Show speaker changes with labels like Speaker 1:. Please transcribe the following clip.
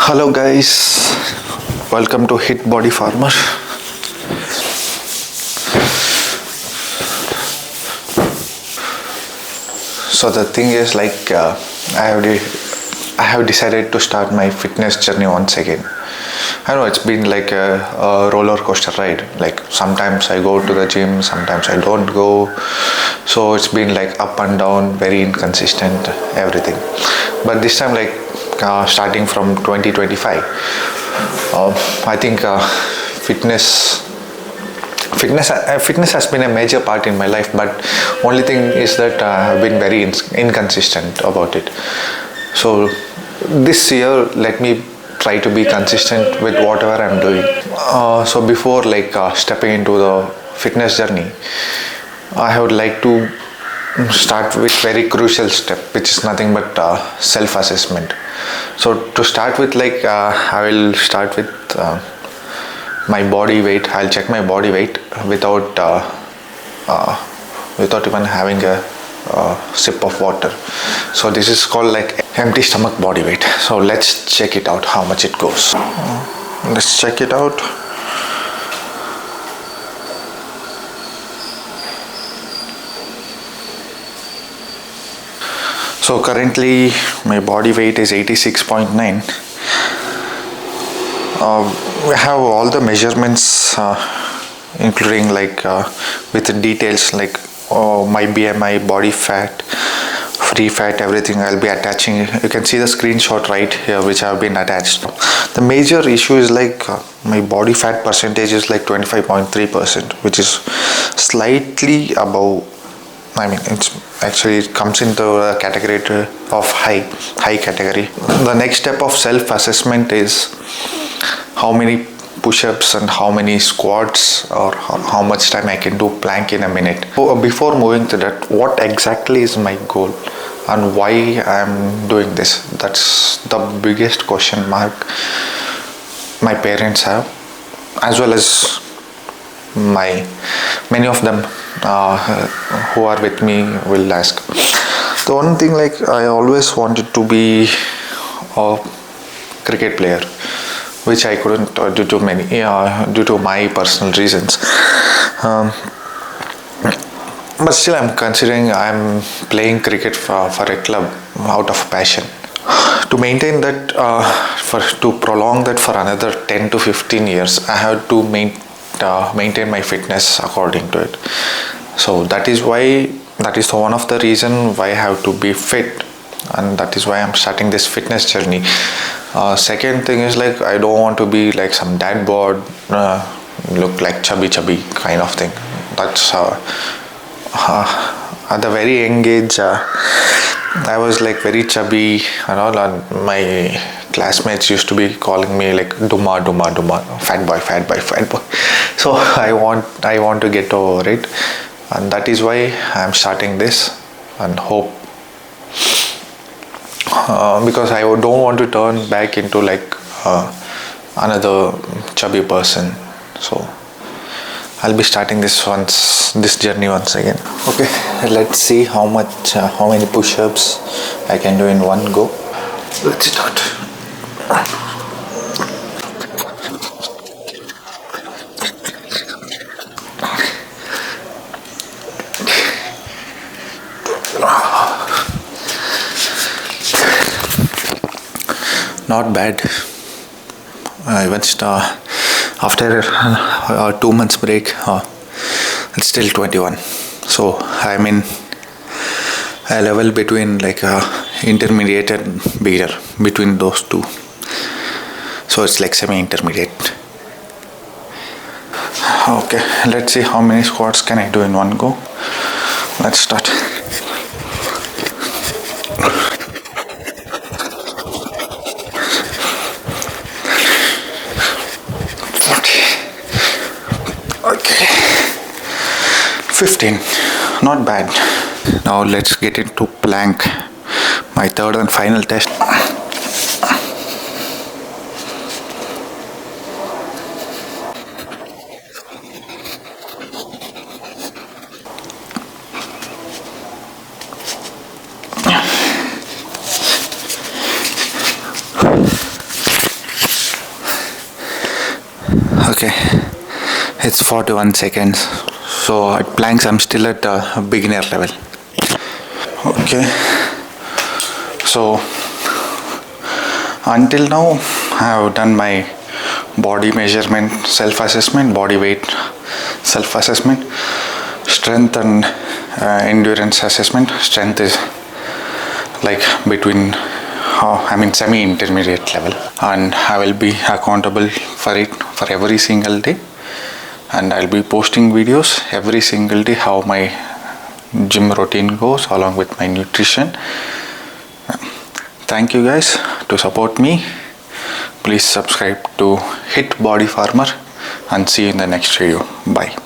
Speaker 1: Hello guys, welcome to Hit Body Farmer. So the thing is I have decided to start my fitness journey once again. I know it's been like a roller coaster ride. Like sometimes I go to the gym, sometimes I don't go. So it's been like up and down, very inconsistent, everything. But this time, starting from 2025, I think fitness has been a major part in my life, but only thing is that I've been very inconsistent about it. So this year, let me try to be consistent with whatever I'm doing. So before stepping into the fitness journey, I would like to start with very crucial step, which is nothing but self-assessment. So to start with, I will start with my body weight. I'll check my body weight without even having a sip of water. So this is called like empty stomach body weight. So let's check it out how much it goes. Let's check it out. So currently my body weight is 86.9. We have all the measurements including with the details like my BMI, body fat, free fat, everything I'll be attaching. You can see the screenshot right here which have been attached. The major issue is my body fat percentage is 25.3%, which is slightly above. It comes into a category of high category. The next step of self-assessment is how many push-ups and how many squats or how much time I can do plank in a minute. So before moving to that, what exactly is my goal and why I'm doing this? That's the biggest question mark my parents have, as well as many of them who are with me will ask. The one thing I always wanted to be a cricket player, which I couldn't due to my personal reasons. But still I'm considering I'm playing cricket for a club out of passion. To maintain that, to prolong that for another 10 to 15 years, I have to maintain my fitness according to it. So that is one of the reason why I have to be fit, and that is why I'm starting this fitness journey. Second thing is I don't want to be like some dad bod, look like chubby kind of thing. That's at the very young age I was very chubby and all, and my classmates used to be calling me Duma, fat boy. So I want to get over it, and that is why I'm starting this, and hope because I don't want to turn back into another chubby person. So I'll be starting this journey once again. Okay, let's see how many push-ups I can do in one go. Let's start. Not bad. Even after 2 months break, it's still 21. So I'm in a level between intermediate and beginner, between those two. So it's semi-intermediate. Okay, let's see how many squats can I do in one go. Let's start. Okay, 15, not bad. Now let's get into plank, my third and final test. Okay, it's 41 seconds. So at planks, I'm still at beginner level. Okay, so until now, I have done my body measurement, self-assessment, body weight, self-assessment, strength and endurance assessment. Strength is like between semi-intermediate level, and I will be accountable for it for every single day, and I'll be posting videos every single day how my gym routine goes along with my nutrition. Thank you guys to support me. Please subscribe to Hit Body Farmer and see you in the next video. Bye.